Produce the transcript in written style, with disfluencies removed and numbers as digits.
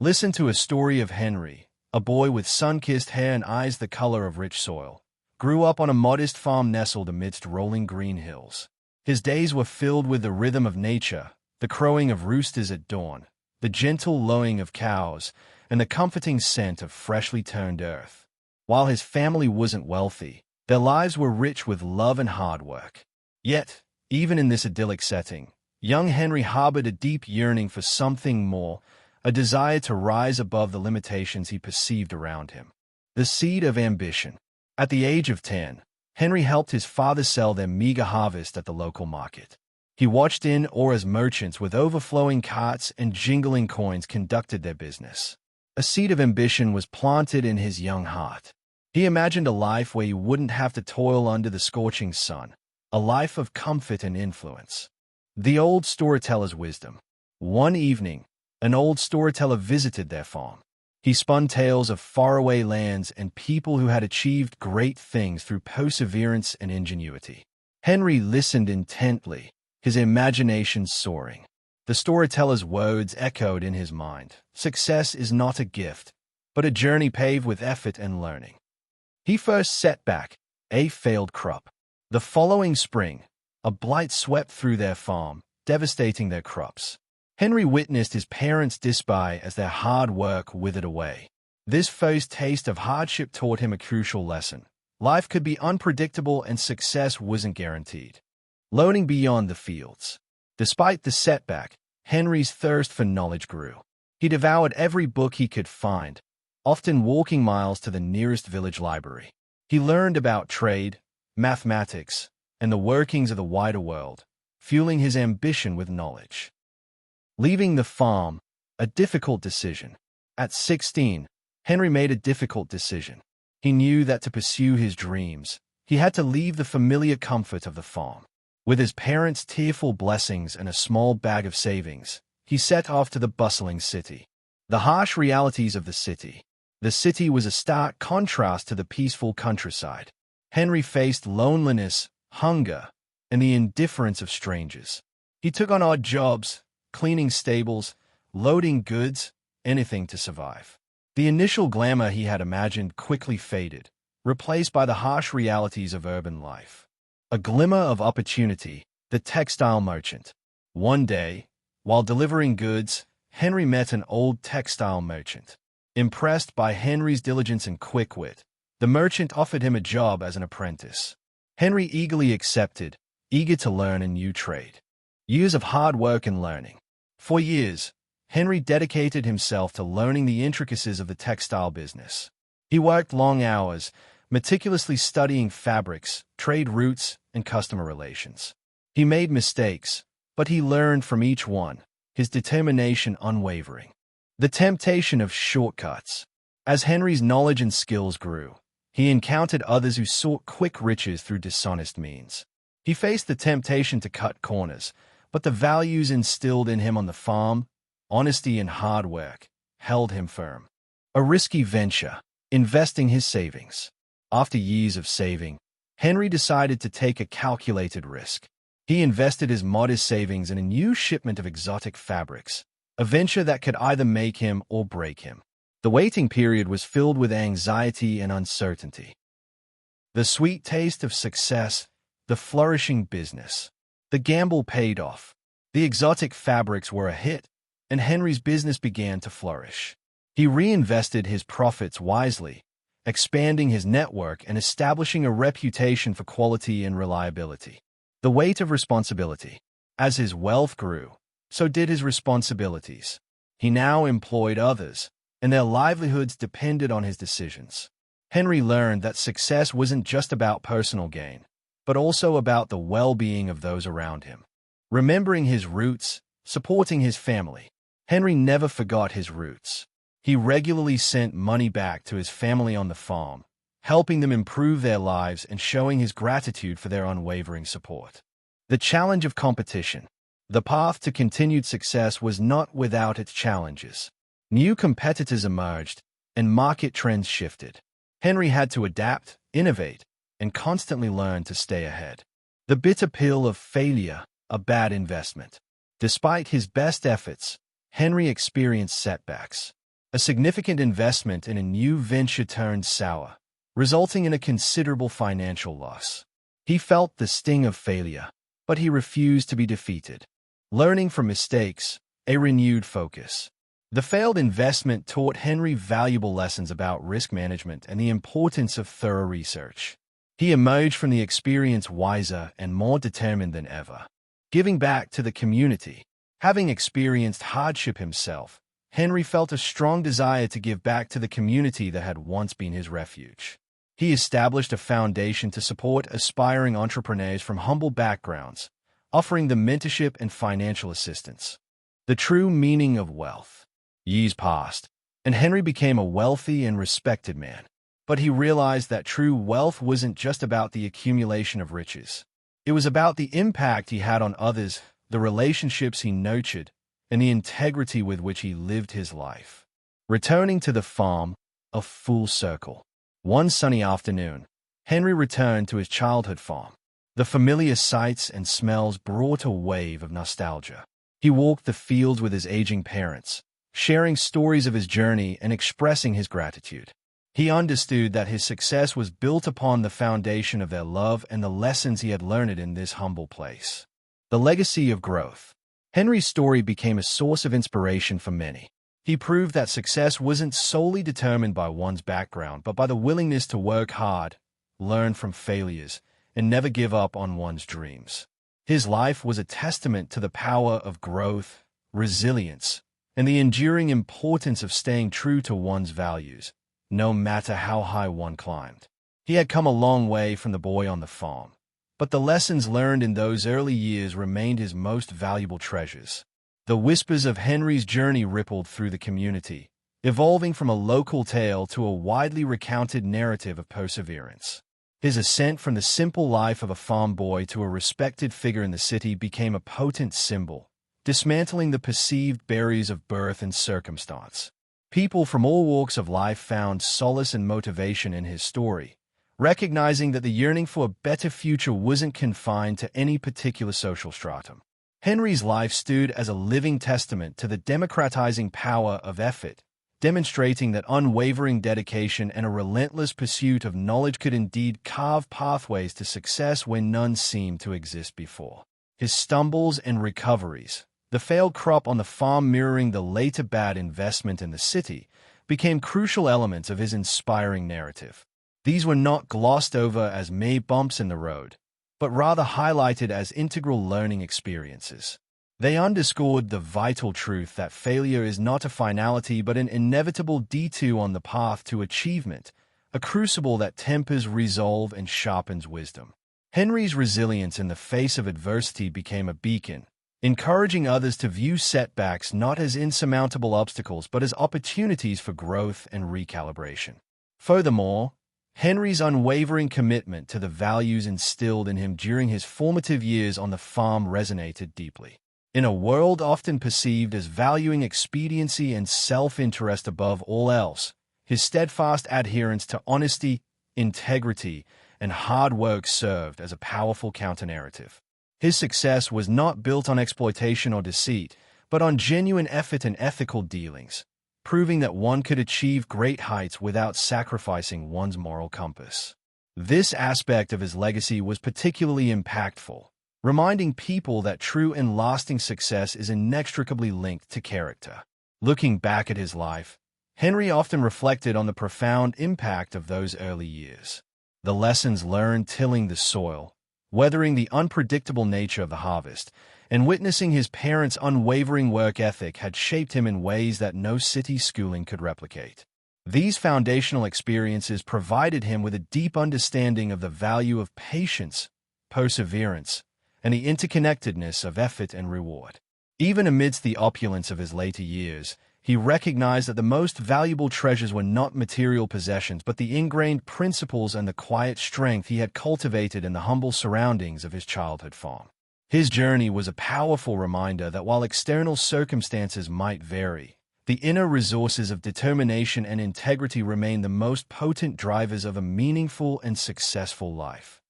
Listen to a story of Henry, a boy with sun-kissed hair and eyes the color of rich soil. Grew up on a modest farm nestled amidst rolling green hills. His days were filled with the rhythm of nature, the crowing of roosters at dawn, the gentle lowing of cows, and the comforting scent of freshly turned earth. While his family wasn't wealthy, their lives were rich with love and hard work. Yet, even in this idyllic setting, young Henry harbored a deep yearning for something more, a desire to rise above the limitations he perceived around him. The seed of ambition. At the age of 10, Henry helped his father sell their meager harvest at the local market. He watched in awe as merchants with overflowing carts and jingling coins conducted their business. A seed of ambition was planted in his young heart. He imagined a life where he wouldn't have to toil under the scorching sun, a life of comfort and influence. The old storyteller's wisdom. One evening, an old storyteller visited their farm. He spun tales of faraway lands and people who had achieved great things through perseverance and ingenuity. Henry listened intently, his imagination soaring. The storyteller's words echoed in his mind. Success is not a gift, but a journey paved with effort and learning. He first set back, a failed crop. The following spring, a blight swept through their farm, devastating their crops. Henry witnessed his parents despair as their hard work withered away. This first taste of hardship taught him a crucial lesson. Life could be unpredictable and success wasn't guaranteed. Learning beyond the fields. Despite the setback, Henry's thirst for knowledge grew. He devoured every book he could find, often walking miles to the nearest village library. He learned about trade, mathematics, and the workings of the wider world, fueling his ambition with knowledge. Leaving the farm, a difficult decision. At 16, Henry made a difficult decision. He knew that to pursue his dreams, he had to leave the familiar comfort of the farm. With his parents' tearful blessings and a small bag of savings, he set off to the bustling city. The harsh realities of the city. The city was a stark contrast to the peaceful countryside. Henry faced loneliness, hunger, and the indifference of strangers. He took on odd jobs, cleaning stables, loading goods, anything to survive. The initial glamour he had imagined quickly faded, replaced by the harsh realities of urban life. A glimmer of opportunity, the textile merchant. One day, while delivering goods, Henry met an old textile merchant. Impressed by Henry's diligence and quick wit, the merchant offered him a job as an apprentice. Henry eagerly accepted, eager to learn a new trade. Years of hard work and learning. For years, Henry dedicated himself to learning the intricacies of the textile business. He worked long hours, meticulously studying fabrics, trade routes, and customer relations. He made mistakes, but he learned from each one, his determination unwavering. The temptation of shortcuts. As Henry's knowledge and skills grew, he encountered others who sought quick riches through dishonest means. He faced the temptation to cut corners, but the values instilled in him on the farm, honesty and hard work, held him firm. A risky venture, investing his savings. After years of saving, Henry decided to take a calculated risk. He invested his modest savings in a new shipment of exotic fabrics, a venture that could either make him or break him. The waiting period was filled with anxiety and uncertainty. The sweet taste of success, the flourishing business. The gamble paid off. The exotic fabrics were a hit, and Henry's business began to flourish. He reinvested his profits wisely, expanding his network and establishing a reputation for quality and reliability. The weight of responsibility. As his wealth grew, so did his responsibilities. He now employed others, and their livelihoods depended on his decisions. Henry learned that success wasn't just about personal gain, but also about the well-being of those around him. Remembering his roots, supporting his family. Henry never forgot his roots. He regularly sent money back to his family on the farm, helping them improve their lives and showing his gratitude for their unwavering support. The challenge of competition. The path to continued success was not without its challenges. New competitors emerged, and market trends shifted. Henry had to adapt, innovate, and constantly learn to stay ahead. The bitter pill of failure, a bad investment. Despite his best efforts, Henry experienced setbacks. A significant investment in a new venture turned sour, resulting in a considerable financial loss. He felt the sting of failure, but he refused to be defeated. Learning from mistakes, a renewed focus. The failed investment taught Henry valuable lessons about risk management and the importance of thorough research. He emerged from the experience wiser and more determined than ever. Giving back to the community. Having experienced hardship himself, Henry felt a strong desire to give back to the community that had once been his refuge. He established a foundation to support aspiring entrepreneurs from humble backgrounds, offering them mentorship and financial assistance. The true meaning of wealth. Years passed, and Henry became a wealthy and respected man. But he realized that true wealth wasn't just about the accumulation of riches. It was about the impact he had on others, the relationships he nurtured, and the integrity with which he lived his life. Returning to the farm, a full circle. One sunny afternoon, Henry returned to his childhood farm. The familiar sights and smells brought a wave of nostalgia. He walked the fields with his aging parents, sharing stories of his journey and expressing his gratitude. He understood that his success was built upon the foundation of their love and the lessons he had learned in this humble place. The legacy of growth. Henry's story became a source of inspiration for many. He proved that success wasn't solely determined by one's background, but by the willingness to work hard, learn from failures, and never give up on one's dreams. His life was a testament to the power of growth, resilience, and the enduring importance of staying true to one's values, no matter how high one climbed. He had come a long way from the boy on the farm, but the lessons learned in those early years remained his most valuable treasures. The whispers of Henry's journey rippled through the community, evolving from a local tale to a widely recounted narrative of perseverance. His ascent from the simple life of a farm boy to a respected figure in the city became a potent symbol, dismantling the perceived barriers of birth and circumstance. People from all walks of life found solace and motivation in his story, recognizing that the yearning for a better future wasn't confined to any particular social stratum. Henry's life stood as a living testament to the democratizing power of effort, demonstrating that unwavering dedication and a relentless pursuit of knowledge could indeed carve pathways to success where none seemed to exist before. His stumbles and recoveries, the failed crop on the farm mirroring the later bad investment in the city, became crucial elements of his inspiring narrative. These were not glossed over as mere bumps in the road, but rather highlighted as integral learning experiences. They underscored the vital truth that failure is not a finality but an inevitable detour on the path to achievement, a crucible that tempers resolve and sharpens wisdom. Henry's resilience in the face of adversity became a beacon, encouraging others to view setbacks not as insurmountable obstacles but as opportunities for growth and recalibration. Furthermore, Henry's unwavering commitment to the values instilled in him during his formative years on the farm resonated deeply. In a world often perceived as valuing expediency and self-interest above all else, his steadfast adherence to honesty, integrity, and hard work served as a powerful counter-narrative. His success was not built on exploitation or deceit, but on genuine effort and ethical dealings, proving that one could achieve great heights without sacrificing one's moral compass. This aspect of his legacy was particularly impactful, reminding people that true and lasting success is inextricably linked to character. Looking back at his life, Henry often reflected on the profound impact of those early years. The lessons learned tilling the soil, weathering the unpredictable nature of the harvest, and witnessing his parents' unwavering work ethic had shaped him in ways that no city schooling could replicate. These foundational experiences provided him with a deep understanding of the value of patience, perseverance, and the interconnectedness of effort and reward. Even amidst the opulence of his later years, he recognized that the most valuable treasures were not material possessions but the ingrained principles and the quiet strength he had cultivated in the humble surroundings of his childhood farm. His journey was a powerful reminder that while external circumstances might vary, the inner resources of determination and integrity remain the most potent drivers of a meaningful and successful life.